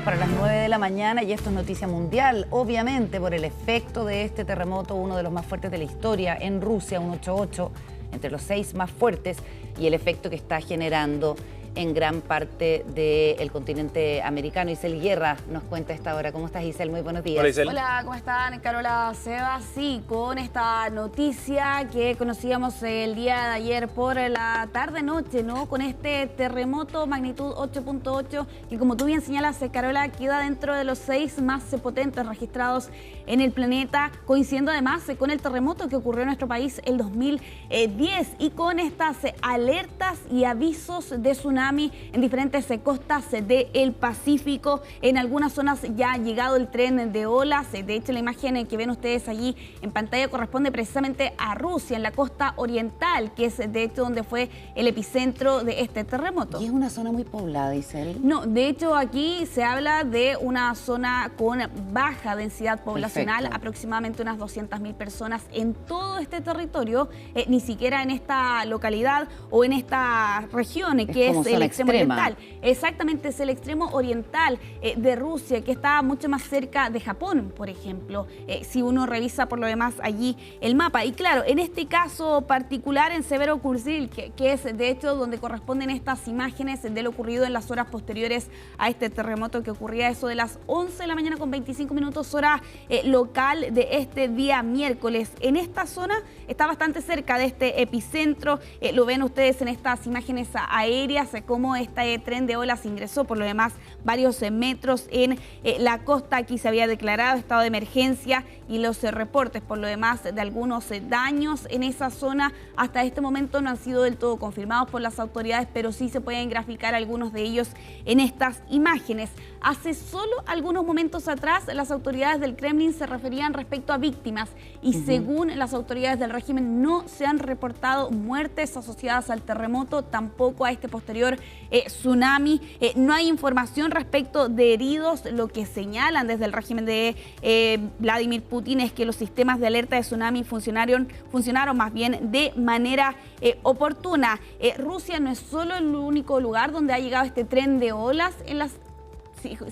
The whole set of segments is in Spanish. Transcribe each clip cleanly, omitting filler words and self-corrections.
minutos para las 9 de la mañana y esto es noticia mundial, obviamente por el efecto de este terremoto, uno de los más fuertes de la historia en Rusia, un 8.8, entre los 6 más fuertes, y el efecto que está generando en gran parte del continente americano. Isel Guerra nos cuenta a esta hora. ¿Cómo estás, Isel? Muy buenos días. Hola, Isel. Hola, ¿cómo están? Carola, Seba. Sí, con esta noticia que conocíamos el día de ayer por la tarde-noche, ¿no? Con este terremoto magnitud 8.8, que como tú bien señalas, Carola, queda dentro de los 6 más potentes registrados en el planeta, coincidiendo además con el terremoto que ocurrió en nuestro país el 2010 y con estas alertas y avisos de tsunami en diferentes costas del Pacífico. En algunas zonas ya ha llegado el tren de olas. De hecho, la imagen que ven ustedes allí en pantalla corresponde precisamente a Rusia, en la costa oriental, que es de hecho donde fue el epicentro de este terremoto. ¿Y es una zona muy poblada, Isel? No, de hecho aquí se habla de una zona con baja densidad poblacional, perfecto, aproximadamente unas 200.000 personas en todo este territorio, ni siquiera en esta localidad o en esta región que es el extremo oriental. Exactamente, es el extremo oriental de Rusia, que está mucho más cerca de Japón, por ejemplo, si uno revisa por lo demás allí el mapa. Y claro, en este caso particular en Severokuysk, que es de hecho donde corresponden estas imágenes de lo ocurrido en las horas posteriores a este terremoto, que ocurría eso de las 11 de la mañana con 25 minutos hora local de este día miércoles. En esta zona está bastante cerca de este epicentro, lo ven ustedes en estas imágenes aéreas, cómo este tren de olas ingresó por lo demás varios metros en la costa. Aquí se había declarado estado de emergencia y los reportes por lo demás de algunos daños en esa zona hasta este momento no han sido del todo confirmados por las autoridades, pero sí se pueden graficar algunos de ellos en estas imágenes. Hace solo algunos momentos atrás las autoridades del Kremlin se referían respecto a víctimas y según las autoridades del régimen no se han reportado muertes asociadas al terremoto, tampoco a este posterior tsunami. No hay información respecto de heridos. Lo que señalan desde el régimen de Vladimir Putin es que los sistemas de alerta de tsunami funcionaron más bien de manera oportuna. Rusia no es solo el único lugar donde ha llegado este tren de olas en las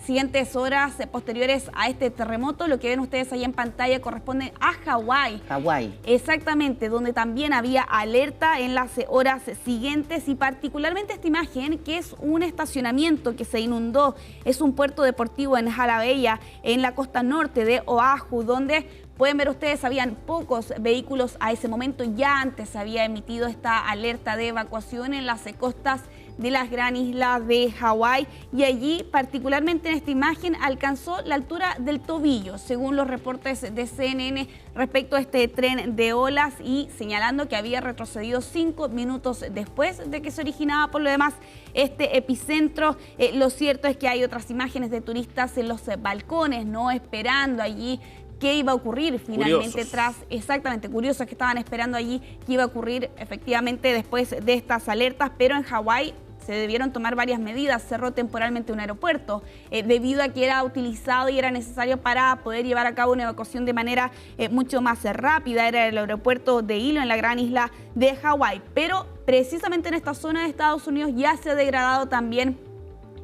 siguientes horas posteriores a este terremoto. Lo que ven ustedes ahí en pantalla corresponde a Hawái. Hawái. Exactamente, donde también había alerta en las horas siguientes y particularmente esta imagen que es un estacionamiento que se inundó. Es un puerto deportivo en Halabella, en la costa norte de Oahu, donde pueden ver ustedes, habían pocos vehículos a ese momento. Ya antes se había emitido esta alerta de evacuación en las costas de las gran islas de Hawái y allí, particularmente en esta imagen, alcanzó la altura del tobillo, según los reportes de CNN respecto a este tren de olas y señalando que había retrocedido 5 minutos después de que se originaba por lo demás este epicentro. Lo cierto es que hay otras imágenes de turistas en los balcones, ¿no? Esperando allí qué iba a ocurrir finalmente exactamente, curiosos que estaban esperando allí qué iba a ocurrir efectivamente después de estas alertas, pero en Hawái se debieron tomar varias medidas. Cerró temporalmente un aeropuerto debido a que era utilizado y era necesario para poder llevar a cabo una evacuación de manera mucho más rápida. Era el aeropuerto de Hilo en la gran isla de Hawái, pero precisamente en esta zona de Estados Unidos ya se ha degradado también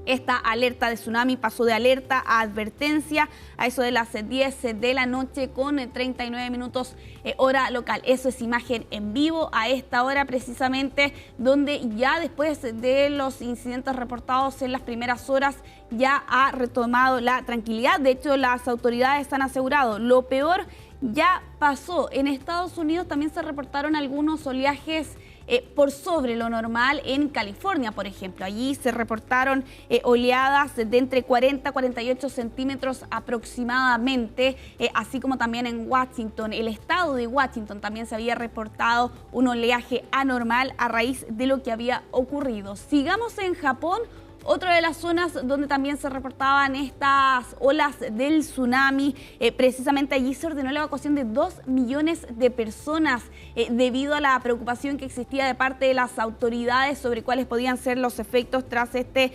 esta alerta de tsunami, pasó de alerta a advertencia a eso de las 10 de la noche con 39 minutos hora local. Eso es imagen en vivo a esta hora precisamente, donde ya después de los incidentes reportados en las primeras horas ya ha retomado la tranquilidad. De hecho, las autoridades han asegurado lo peor ya pasó. En Estados Unidos también se reportaron algunos oleajes por sobre lo normal en California, por ejemplo. Allí se reportaron oleadas de entre 40 a 48 centímetros aproximadamente, así como también en Washington. El estado de Washington también se había reportado un oleaje anormal a raíz de lo que había ocurrido. Sigamos en Japón. Otra de las zonas donde también se reportaban estas olas del tsunami, precisamente allí se ordenó la evacuación de 2 millones de personas debido a la preocupación que existía de parte de las autoridades sobre cuáles podían ser los efectos tras este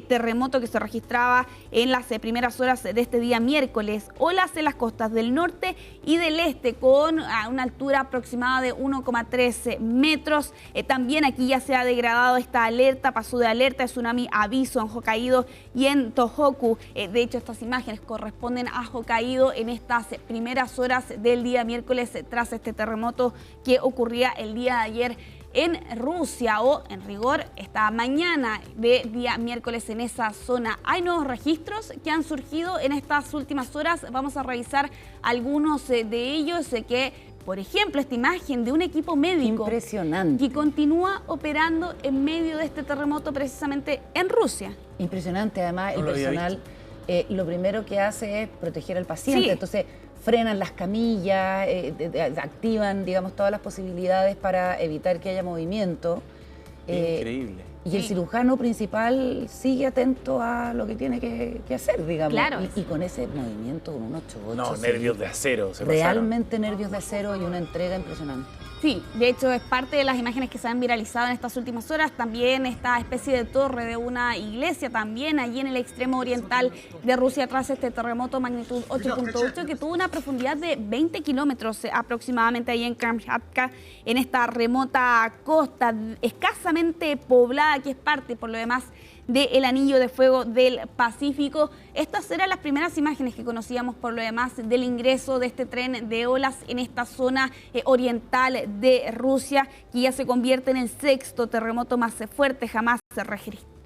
terremoto que se registraba en las primeras horas de este día miércoles. Olas en las costas del norte y del este con una altura aproximada de 1,3 metros. También aquí ya se ha degradado esta alerta, pasó de alerta de tsunami a aviso aviso en Hokkaido y en Tohoku. De hecho, estas imágenes corresponden a Hokkaido en estas primeras horas del día miércoles tras este terremoto que ocurría el día de ayer en Rusia, o en rigor esta mañana de día miércoles en esa zona. Hay nuevos registros que han surgido en estas últimas horas. Vamos a revisar algunos de ellos que, por ejemplo, esta imagen de un equipo médico impresionante que continúa operando en medio de este terremoto precisamente en Rusia. Impresionante, además el personal lo primero que hace es proteger al paciente, Sí. Entonces frenan las camillas, activan, digamos, todas las posibilidades para evitar que haya movimiento. Increíble. Y el cirujano principal sigue atento a lo que tiene que hacer, digamos. Claro. Y con ese movimiento, con un 8-8. No, nervios de acero se Realmente nervios de acero y una entrega impresionante. Sí, de hecho es parte de las imágenes que se han viralizado en estas últimas horas. También esta especie de torre de una iglesia, también allí en el extremo oriental de Rusia, tras este terremoto magnitud 8.8 que tuvo una profundidad de 20 kilómetros aproximadamente ahí en Kamchatka, en esta remota costa escasamente poblada que es parte por lo demás del anillo de fuego del Pacífico. Estas eran las primeras imágenes que conocíamos por lo demás del ingreso de este tren de olas en esta zona oriental de Rusia, que ya se convierte en el sexto terremoto más fuerte jamás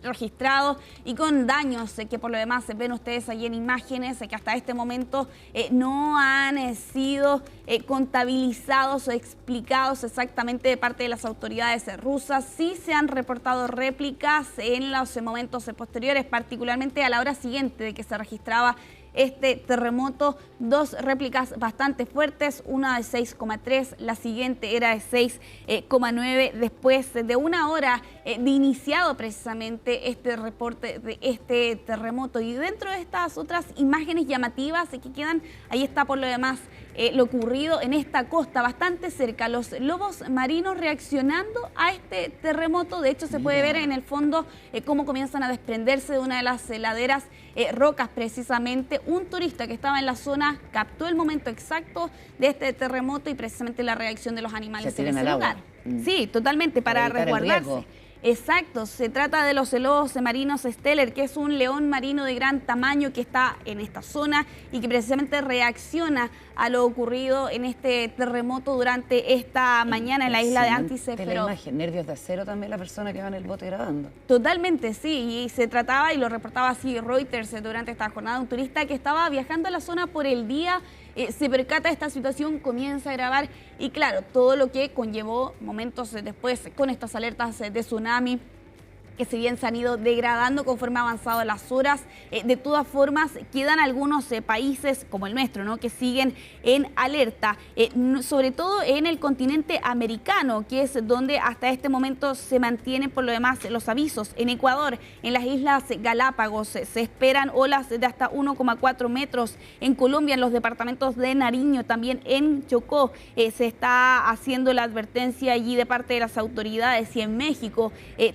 registrado y con daños que por lo demás ven ustedes allí en imágenes que hasta este momento no han sido contabilizados o explicados exactamente de parte de las autoridades rusas. Sí se han reportado réplicas en los momentos posteriores, particularmente a la hora siguiente de que se registraba este terremoto, dos réplicas bastante fuertes, una de 6,3, la siguiente era de 6,9, después de una hora de iniciado precisamente este reporte de este terremoto. Y dentro de estas otras imágenes llamativas que quedan, ahí está por lo demás lo ocurrido en esta costa bastante cerca, los lobos marinos reaccionando a este terremoto. De hecho se puede ver en el fondo cómo comienzan a desprenderse de una de las laderas rocas precisamente. Un turista que estaba en la zona captó el momento exacto de este terremoto y precisamente la reacción de los animales en ese lugar. Sí, totalmente, para resguardarse. Exacto, se trata de los lobos marinos Steller, que es un león marino de gran tamaño que está en esta zona y que precisamente reacciona a lo ocurrido en este terremoto durante esta mañana en la isla de Antice. La imagen, nervios de acero también la persona que va en el bote grabando. Totalmente, sí, y se trataba, y lo reportaba así Reuters durante esta jornada, un turista que estaba viajando a la zona por el día, se percata de esta situación, comienza a grabar y claro, todo lo que conllevó momentos después con estas alertas de tsunami, que si bien se han ido degradando conforme han avanzado las horas, de todas formas quedan algunos países como el nuestro, ¿no?, que siguen en alerta, sobre todo en el continente americano, que es donde hasta este momento se mantienen por lo demás los avisos. En Ecuador, en las Islas Galápagos, se esperan olas de hasta 1,4 metros. En Colombia, en los departamentos de Nariño, también en Chocó, se está haciendo la advertencia allí de parte de las autoridades. Y en México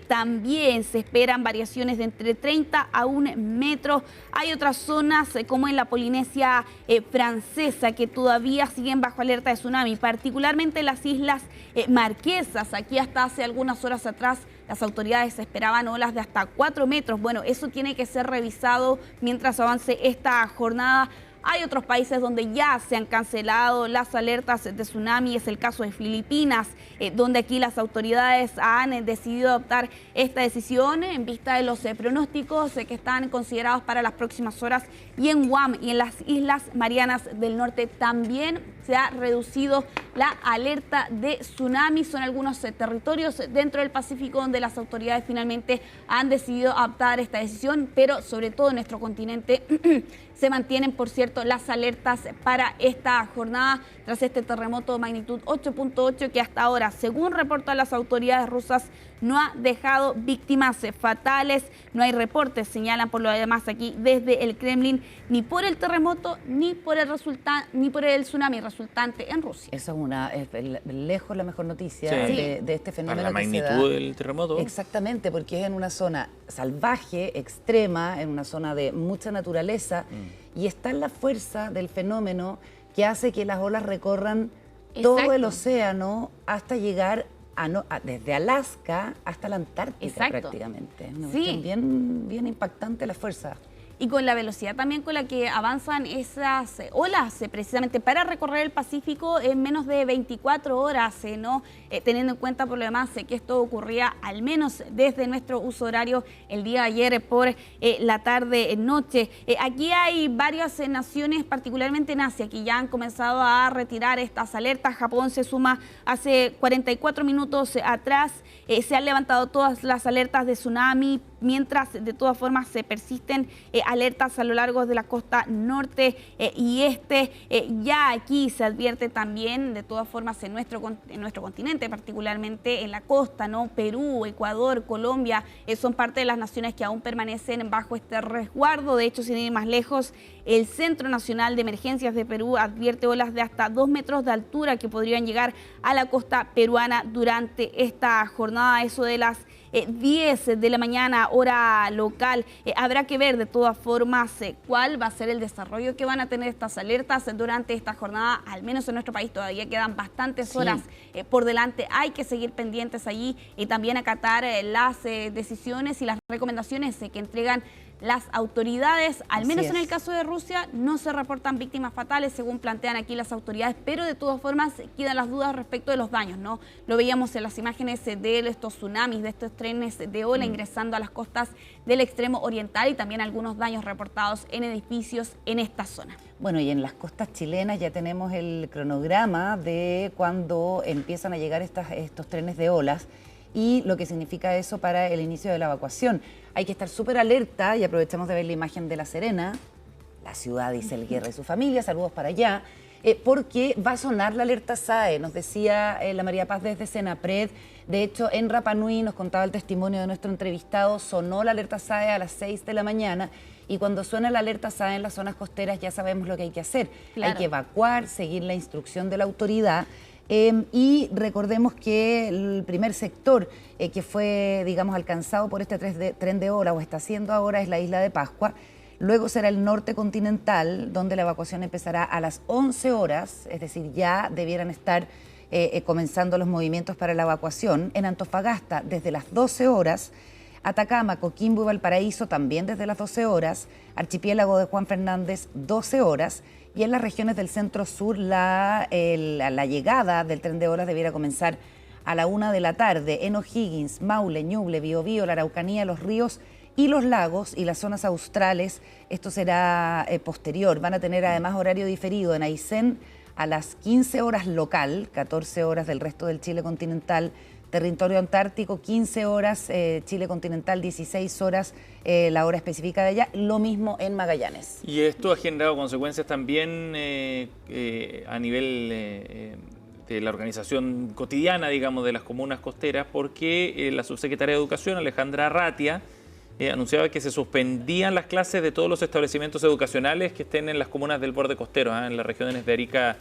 también se esperan variaciones de entre 30 a 1 metro. Hay otras zonas como en la Polinesia francesa que todavía siguen bajo alerta de tsunami, particularmente las Islas Marquesas. Aquí hasta hace algunas horas atrás las autoridades esperaban olas de hasta 4 metros. Bueno, eso tiene que ser revisado mientras avance esta jornada. Hay otros países donde ya se han cancelado las alertas de tsunami, es el caso de Filipinas, donde aquí las autoridades han decidido adoptar esta decisión en vista de los pronósticos que están considerados para las próximas horas. Y en Guam y en las Islas Marianas del Norte también se ha reducido la alerta de tsunami. Son algunos territorios dentro del Pacífico donde las autoridades finalmente han decidido adoptar esta decisión, pero sobre todo en nuestro continente se mantienen, por cierto, las alertas para esta jornada tras este terremoto de magnitud 8.8 que hasta ahora, según reportan las autoridades rusas, no ha dejado víctimas fatales. No hay reportes, señalan por lo demás aquí desde el Kremlin, ni por el terremoto ni por el tsunami resultante en Rusia. Eso es lejos la mejor noticia Sí. de este fenómeno. Para la que se da. magnitud del terremoto. Exactamente, porque es en una zona salvaje, extrema, en una zona de mucha naturaleza, y está en la fuerza del fenómeno que hace que las olas recorran todo el océano hasta llegar desde Alaska hasta la Antártica. Exacto. Prácticamente. Una Sí. cuestión bien, bien impactante la fuerza. Y con la velocidad también con la que avanzan esas olas, precisamente para recorrer el Pacífico en menos de 24 horas, ¿no? Teniendo en cuenta por lo demás que esto ocurría al menos desde nuestro uso horario el día de ayer por la tarde-noche. Aquí hay varias naciones, particularmente en Asia, que ya han comenzado a retirar estas alertas. Japón se suma hace 44 minutos atrás. Se han levantado todas las alertas de tsunami, mientras de todas formas se persisten alertas a lo largo de la costa norte y este. Ya aquí se advierte también, de todas formas, en nuestro continente, particularmente en la costa, ¿no? Perú, Ecuador, Colombia, son parte de las naciones que aún permanecen bajo este resguardo. De hecho, sin ir más lejos, el Centro Nacional de Emergencias de Perú advierte olas de hasta 2 metros de altura que podrían llegar a la costa peruana durante esta jornada, eso de las 10 de la mañana, hora local. Habrá que ver de todas formas cuál va a ser el desarrollo que van a tener estas alertas durante esta jornada. Al menos en nuestro país todavía quedan bastantes horas por delante. Hay que seguir pendientes allí y también acatar las decisiones y las recomendaciones que entregan las autoridades. Al menos en el caso de Rusia no se reportan víctimas fatales, según plantean aquí las autoridades, pero de todas formas quedan las dudas respecto de los daños, ¿no? Lo veíamos en las imágenes de estos tsunamis, de estos trenes de ola ingresando a las costas del extremo oriental y también algunos daños reportados en edificios en esta zona. Bueno, y en las costas chilenas ya tenemos el cronograma de cuando empiezan a llegar estos trenes de olas y lo que significa eso para el inicio de la evacuación. Hay que estar súper alerta y aprovechamos de ver la imagen de La Serena, la ciudad de Isel Guerra y su familia, saludos para allá, porque va a sonar la alerta SAE, nos decía la María Paz desde Senapred. De hecho, en Rapa Nui nos contaba el testimonio de nuestro entrevistado, sonó la alerta SAE a las 6 de la mañana y cuando suena la alerta SAE en las zonas costeras ya sabemos lo que hay que hacer. Claro. Hay que evacuar, seguir la instrucción de la autoridad. Y recordemos que el primer sector que fue, digamos, alcanzado por este tren de ola o está haciendo ahora es la isla de Pascua. Luego será el norte continental, donde la evacuación empezará a las 11 horas, es decir, ya debieran estar comenzando los movimientos para la evacuación. En Antofagasta, desde las 12 horas. Atacama, Coquimbo y Valparaíso también desde las 12 horas. Archipiélago de Juan Fernández, 12 horas. Y en las regiones del centro-sur la llegada del tren de olas debiera comenzar a la 1 de la tarde. En O'Higgins, Maule, Ñuble, Biobío, la Araucanía, los ríos y los lagos y las zonas australes, esto será posterior. Van a tener además horario diferido en Aysén a las 15 horas local, 14 horas del resto del Chile continental. Territorio antártico, 15 horas, Chile continental, 16 horas, la hora específica de allá, lo mismo en Magallanes. Y esto ha generado consecuencias también a nivel de la organización cotidiana, digamos, de las comunas costeras, porque la subsecretaria de Educación, Alejandra Arratia, anunciaba que se suspendían las clases de todos los establecimientos educacionales que estén en las comunas del borde costero, en las regiones de Arica,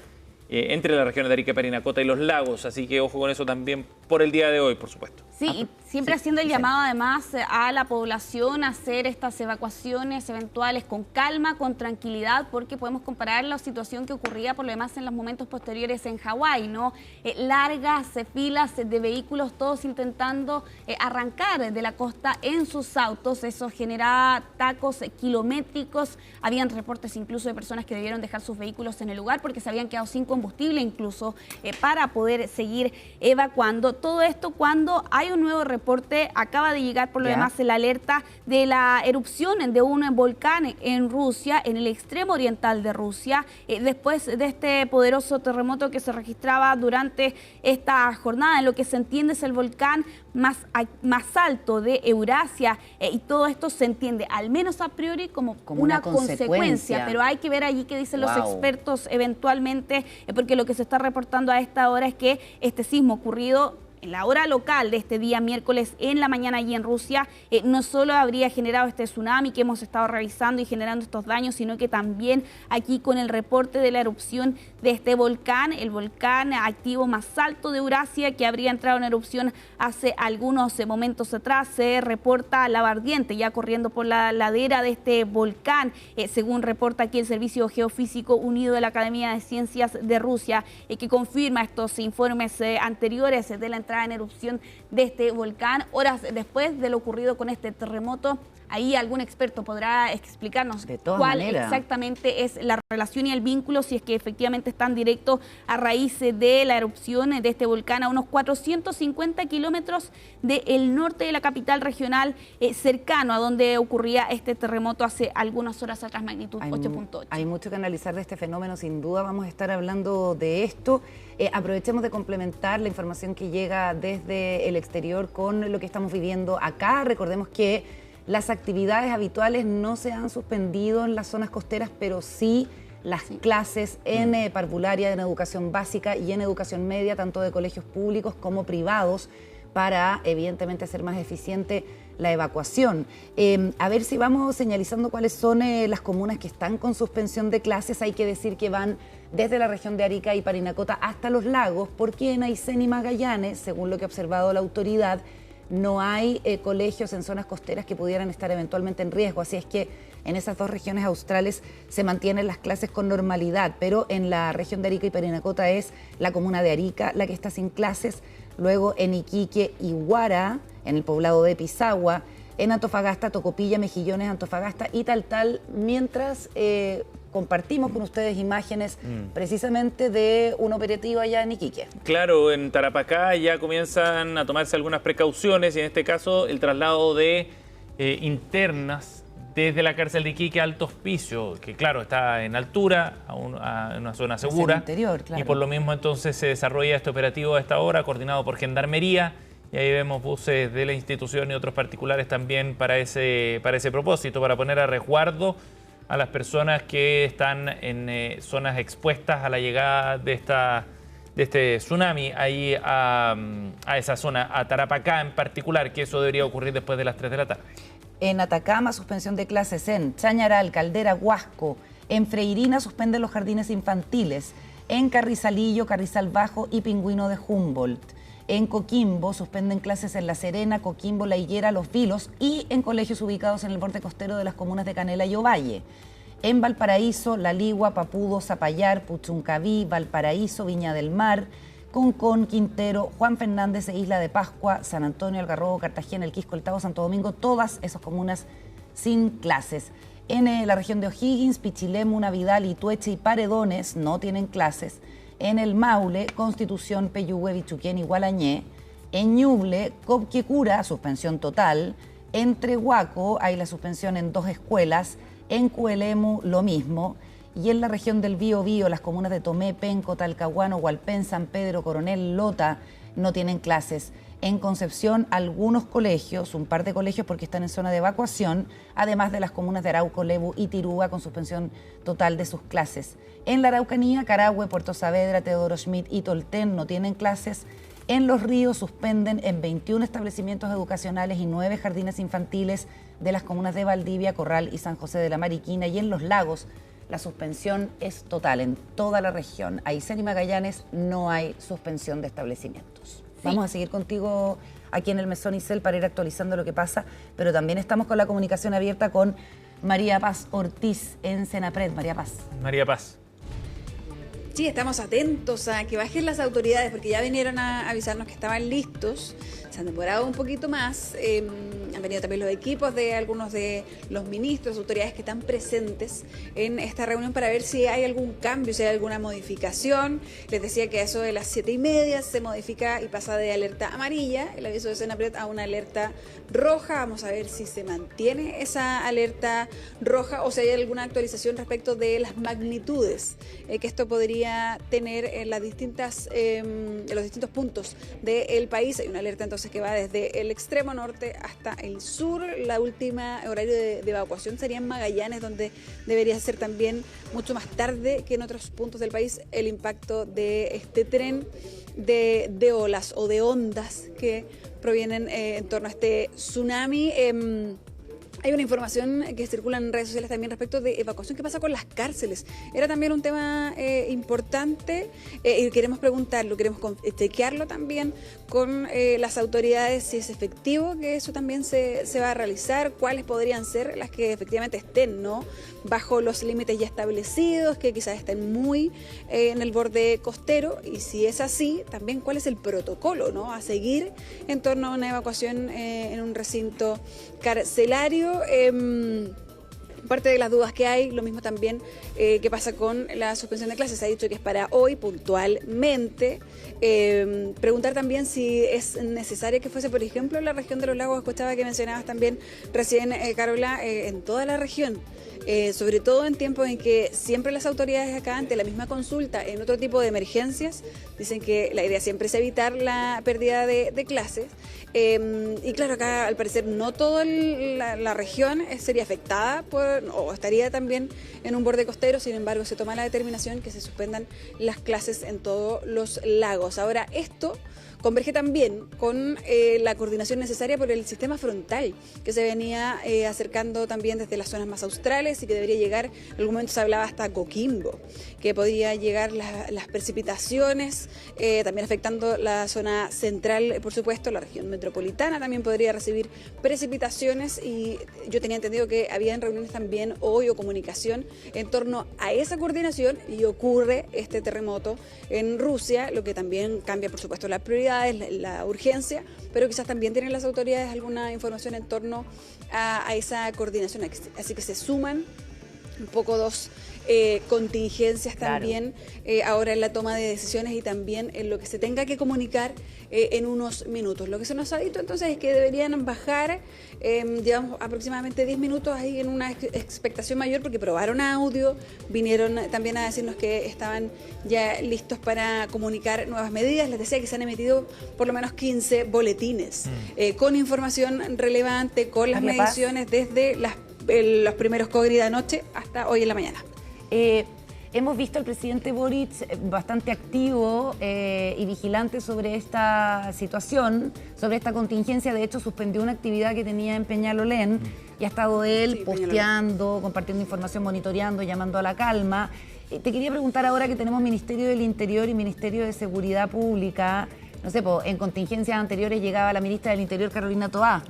entre las regiones de Arica, Parinacota y los lagos, así que ojo con eso también por el día de hoy, por supuesto. Sí, y siempre haciendo el llamado además a la población a hacer estas evacuaciones eventuales con calma, con tranquilidad, porque podemos comparar la situación que ocurría por lo demás en los momentos posteriores en Hawái, ¿no? Largas filas de vehículos, todos intentando arrancar de la costa en sus autos, eso generaba tacos kilométricos, habían reportes incluso de personas que debieron dejar sus vehículos en el lugar porque se habían quedado sin combustible incluso para poder seguir evacuando. Todo esto cuando hay un nuevo reporte, acaba de llegar por lo demás la alerta de la erupción de un volcán en Rusia, en el extremo oriental de Rusia, después de este poderoso terremoto que se registraba durante esta jornada. En lo que se entiende es el volcán más alto de Eurasia y todo esto se entiende, al menos a priori, como una consecuencia, pero hay que ver allí qué dicen los expertos eventualmente, porque lo que se está reportando a esta hora es que este sismo ocurrido en la hora local de este día miércoles en la mañana allí en Rusia, no solo habría generado este tsunami que hemos estado revisando y generando estos daños, sino que también aquí con el reporte de la erupción de este volcán, el volcán activo más alto de Eurasia que habría entrado en erupción hace algunos momentos atrás, se reporta lava ardiente ya corriendo por la ladera de este volcán, según reporta aquí el Servicio Geofísico Unido de la Academia de Ciencias de Rusia, que confirma estos informes anteriores de la entidad entrada en erupción de este volcán, horas después de lo ocurrido con este terremoto. Ahí algún experto podrá explicarnos cuál exactamente es la relación y el vínculo, si es que efectivamente están directos a raíz de la erupción de este volcán a unos 450 kilómetros del norte de la capital regional, cercano a donde ocurría este terremoto hace algunas horas atrás, magnitud 8.8. Hay mucho que analizar de este fenómeno, sin duda vamos a estar hablando de esto. Aprovechemos de complementar la información que llega desde el exterior con lo que estamos viviendo acá. Recordemos que las actividades habituales no se han suspendido en las zonas costeras, pero sí las clases en parvularia, en educación básica y en educación media, tanto de colegios públicos como privados, para evidentemente hacer más eficiente la evacuación. A ver si vamos señalizando cuáles son las comunas que están con suspensión de clases. Hay que decir que van desde la región de Arica y Parinacota hasta Los Lagos, porque en Aysén y Magallanes, según lo que ha observado la autoridad, no hay colegios en zonas costeras que pudieran estar eventualmente en riesgo, así es que en esas dos regiones australes se mantienen las clases con normalidad, pero en la región de Arica y Parinacota es la comuna de Arica la que está sin clases, luego en Iquique y Huara, en el poblado de Pisagua, en Antofagasta, Tocopilla, Mejillones, Antofagasta y Taltal, mientras compartimos con ustedes imágenes precisamente de un operativo allá en Iquique. Claro, en Tarapacá ya comienzan a tomarse algunas precauciones y en este caso el traslado de internas desde la cárcel de Iquique a Alto Hospicio, que claro, está en altura, a una zona segura. Interior, claro. Y por lo mismo entonces se desarrolla este operativo a esta hora, coordinado por Gendarmería, y ahí vemos buses de la institución y otros particulares también para ese propósito, para poner a resguardo a las personas que están en zonas expuestas a la llegada de este tsunami ahí a esa zona, a Tarapacá en particular, que eso debería ocurrir después de las 3 de la tarde. En Atacama, suspensión de clases en Chañaral, Caldera, Huasco. En Freirina suspenden los jardines infantiles. En Carrizalillo, Carrizal Bajo y Pingüino de Humboldt. En Coquimbo suspenden clases en La Serena, Coquimbo, La Higuera, Los Vilos y en colegios ubicados en el borde costero de las comunas de Canela y Ovalle. En Valparaíso, La Ligua, Papudo, Zapallar, Puchuncaví, Valparaíso, Viña del Mar, Concón, Quintero, Juan Fernández e Isla de Pascua, San Antonio, Algarrobo, Cartagena, El Quisco, El Tabo, Santo Domingo, todas esas comunas sin clases. En la región de O'Higgins, Pichilemu, Navidad, Itueche y Paredones no tienen clases. En el Maule, Constitución, Peyúgue, Bichuquén y Gualañé. En Ñuble, Copquecura, suspensión total. En Trehuaco hay la suspensión en 2 escuelas. En Cuelemu, lo mismo. Y en la región del Biobío, las comunas de Tomé, Penco, Talcahuano, Hualpén, San Pedro, Coronel, Lota, no tienen clases. En Concepción, algunos colegios, un par de colegios porque están en zona de evacuación, además de las comunas de Arauco, Lebu y Tirúa con suspensión total de sus clases. En la Araucanía, Carahue, Puerto Saavedra, Teodoro Schmidt y Tolten no tienen clases. En Los Ríos suspenden en 21 establecimientos educacionales y 9 jardines infantiles de las comunas de Valdivia, Corral y San José de la Mariquina. Y en Los Lagos, la suspensión es total en toda la región. Aysén y Magallanes no hay suspensión de establecimientos. Sí. Vamos a seguir contigo aquí en el Mesón Isel para ir actualizando lo que pasa, pero también estamos con la comunicación abierta con María Paz Ortiz en Senapred. María Paz. María Paz. Sí, estamos atentos a que bajen las autoridades porque ya vinieron a avisarnos que estaban listos. Se han demorado un poquito más. Han venido también los equipos de algunos de los ministros, autoridades que están presentes en esta reunión para ver si hay algún cambio, si hay alguna modificación. Les decía que a eso de las 7:30 se modifica y pasa de alerta amarilla, el aviso de Senapred, a una alerta roja. Vamos a ver si se mantiene esa alerta roja o si hay alguna actualización respecto de las magnitudes que esto podría tener en los distintos puntos del país. Hay una alerta entonces que va desde el extremo norte hasta el sur. La última horario de evacuación sería en Magallanes, donde debería ser también mucho más tarde que en otros puntos del país el impacto de este tren de olas o de ondas que provienen en torno a este tsunami. Hay una información que circula en redes sociales también respecto de evacuación. ¿Qué pasa con las cárceles? Era también un tema importante y queremos preguntarlo, queremos chequearlo también con las autoridades, si es efectivo que eso también se va a realizar, cuáles podrían ser las que efectivamente estén, ¿no?, bajo los límites ya establecidos, que quizás estén muy en el borde costero, y si es así, también cuál es el protocolo, ¿no?, a seguir en torno a una evacuación en un recinto carcelario. Parte de las dudas que hay, lo mismo también que pasa con la suspensión de clases, se ha dicho que es para hoy puntualmente. Preguntar también si es necesario que fuese, por ejemplo, en la región de los lagos. Escuchaba que mencionabas también recién, Carola, en toda la región. Sobre todo en tiempos en que siempre las autoridades acá, ante la misma consulta, en otro tipo de emergencias, dicen que la idea siempre es evitar la pérdida de clases. Y claro, acá al parecer no toda la región sería afectada o estaría también en un borde costero. Sin embargo, se toma la determinación que se suspendan las clases en todos los lagos. Ahora, esto converge también con la coordinación necesaria por el sistema frontal, que se venía acercando también desde las zonas más australes y que debería llegar, en algún momento se hablaba hasta Coquimbo, que podía llegar las precipitaciones, también afectando la zona central, por supuesto, la región metropolitana también podría recibir precipitaciones, y yo tenía entendido que habían reuniones también hoy o comunicación en torno a esa coordinación, y ocurre este terremoto en Rusia, lo que también cambia, por supuesto, la prioridad, la urgencia, pero quizás también tienen las autoridades alguna información en torno a esa coordinación. Así que se suman un poco dos contingencias también, ahora en la toma de decisiones y también en lo que se tenga que comunicar en unos minutos. Lo que se nos ha dicho entonces es que deberían bajar, llevamos aproximadamente 10 minutos ahí en una expectación mayor, porque probaron audio, vinieron también a decirnos que estaban ya listos para comunicar nuevas medidas. Les decía que se han emitido por lo menos 15 boletines con información relevante, con las mediciones desde los primeros cogri de anoche hasta hoy en la mañana. Hemos visto al presidente Boric bastante activo y vigilante sobre esta situación, sobre esta contingencia. De hecho, suspendió una actividad que tenía en Peñalolén y ha estado él posteando, compartiendo información, monitoreando, llamando a la calma. Te quería preguntar, ahora que tenemos Ministerio del Interior y Ministerio de Seguridad Pública, no sé, en contingencias anteriores llegaba la ministra del Interior, Carolina Toá,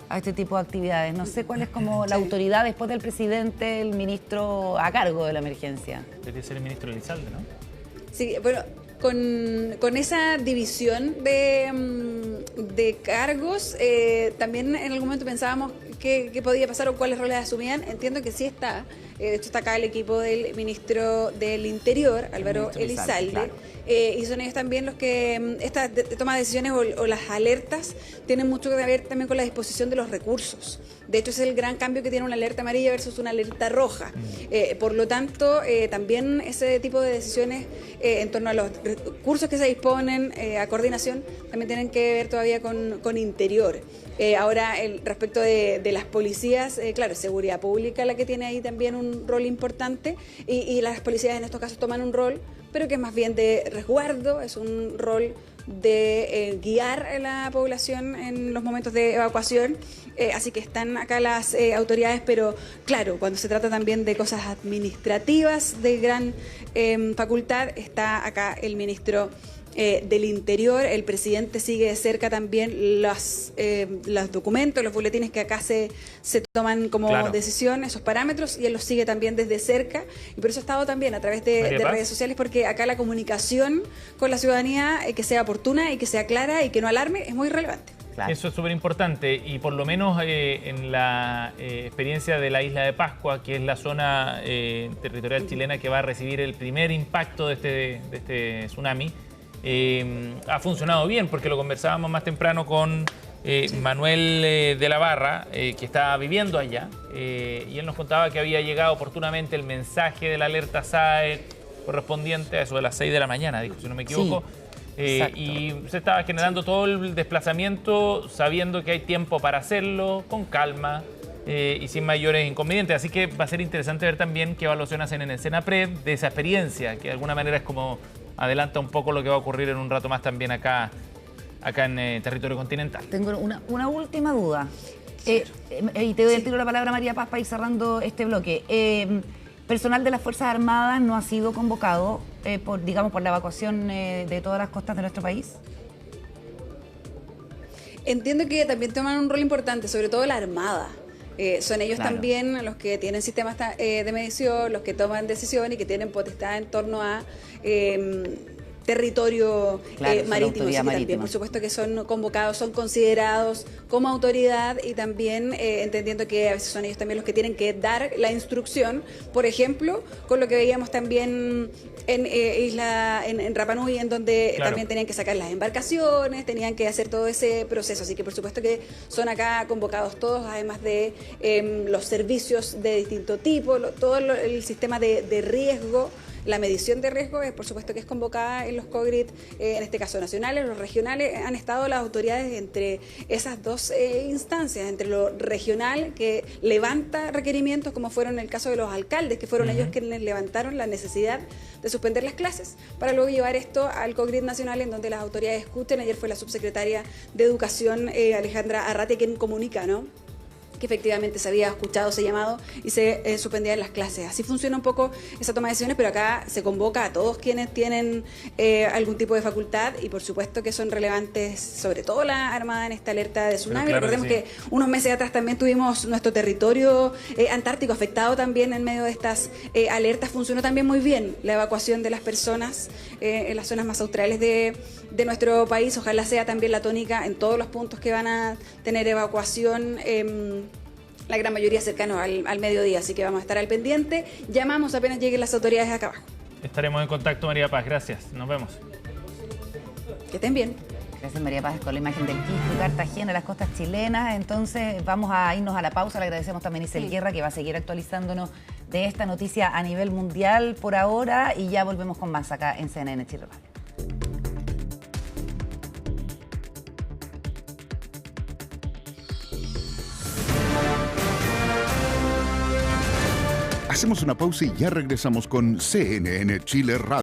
a este tipo de actividades. No sé cuál es como la autoridad después del presidente, el ministro a cargo de la emergencia. Debería ser el ministro Elizalde, ¿no? Sí, bueno, con esa división de cargos, también en algún momento pensábamos qué podía pasar o cuáles roles asumían. Entiendo que sí está. De hecho, está acá el equipo del ministro del Interior, Álvaro Elizalde. Claro. Y son ellos también los que esta toma de decisiones o las alertas tienen mucho que ver también con la disposición de los recursos. De hecho, ese es el gran cambio que tiene una alerta amarilla versus una alerta roja. Por lo tanto, también ese tipo de decisiones en torno a los recursos que se disponen, a coordinación, también tienen que ver todavía con Interior. Ahora, respecto de las policías, claro, seguridad pública la que tiene ahí también un rol importante, y las policías en estos casos toman un rol, pero que es más bien de resguardo, es un rol de guiar a la población en los momentos de evacuación. Así que están acá las autoridades, pero claro, cuando se trata también de cosas administrativas de gran facultad, está acá el ministro del Interior. El presidente sigue de cerca también los documentos, los boletines que acá se toman como decisión, esos parámetros, y él los sigue también desde cerca, y por eso ha estado también a través de redes sociales, porque acá la comunicación con la ciudadanía, que sea oportuna y que sea clara y que no alarme, es muy relevante. Claro. Eso es súper importante, y por lo menos en la experiencia de la isla de Pascua, que es la zona territorial chilena que va a recibir el primer impacto de este tsunami, ha funcionado bien, porque lo conversábamos más temprano con Manuel de la Barra, que está viviendo allá, y él nos contaba que había llegado oportunamente el mensaje de la alerta SAE correspondiente a eso de las 6 de la mañana, dijo, si no me equivoco. Y se estaba generando todo el desplazamiento sabiendo que hay tiempo para hacerlo, con calma y sin mayores inconvenientes. Así que va a ser interesante ver también qué evaluación hacen en el Senapred de esa experiencia, que de alguna manera es como adelanta un poco lo que va a ocurrir en un rato más también acá en territorio continental. Tengo una última duda. Y te doy el tiro la palabra, María Paz, para ir cerrando este bloque. Personal de las Fuerzas Armadas no ha sido convocado por la evacuación de todas las costas de nuestro país. Entiendo que también toman un rol importante, sobre todo la Armada. Son ellos también los que tienen sistemas de medición, los que toman decisiones y que tienen potestad en torno a territorio marítimo. Así que también, por supuesto, que son convocados, son considerados como autoridad y también entendiendo que a veces son ellos también los que tienen que dar la instrucción, por ejemplo, con lo que veíamos también en Rapa Nui, en donde también tenían que sacar las embarcaciones, tenían que hacer todo ese proceso. Así que, por supuesto, que son acá convocados todos, además de los servicios de distinto tipo, todo el sistema de riesgo. La medición de riesgo, por supuesto, que es convocada en los COGRIT, en este caso nacionales, los regionales. Han estado las autoridades entre esas dos instancias, entre lo regional, que levanta requerimientos, como fueron el caso de los alcaldes, que fueron ellos quienes levantaron la necesidad de suspender las clases, para luego llevar esto al COGRIT nacional, en donde las autoridades escuchen. Ayer fue la subsecretaria de Educación, Alejandra Arrate, quien comunica, ¿no?, que efectivamente se había escuchado ese llamado y se suspendían las clases. Así funciona un poco esa toma de decisiones, pero acá se convoca a todos quienes tienen algún tipo de facultad y por supuesto que son relevantes, sobre todo la Armada, en esta alerta de tsunami. Claro, recordemos que unos meses atrás también tuvimos nuestro territorio antártico afectado también en medio de estas alertas. Funcionó también muy bien la evacuación de las personas en las zonas más australes de nuestro país. Ojalá sea también la tónica en todos los puntos que van a tener evacuación, la gran mayoría cercanos al mediodía, así que vamos a estar al pendiente. Llamamos apenas lleguen las autoridades acá abajo. Estaremos en contacto, María Paz. Gracias. Nos vemos. Que estén bien. Gracias, María Paz, con la imagen del Quisco y Cartagena, las costas chilenas. Entonces vamos a irnos a la pausa. Le agradecemos también a Isel Guerra, que va a seguir actualizándonos de esta noticia a nivel mundial por ahora, y ya volvemos con más acá en CNN Chile Radio. Hacemos una pausa y ya regresamos con CNN Chile Radio.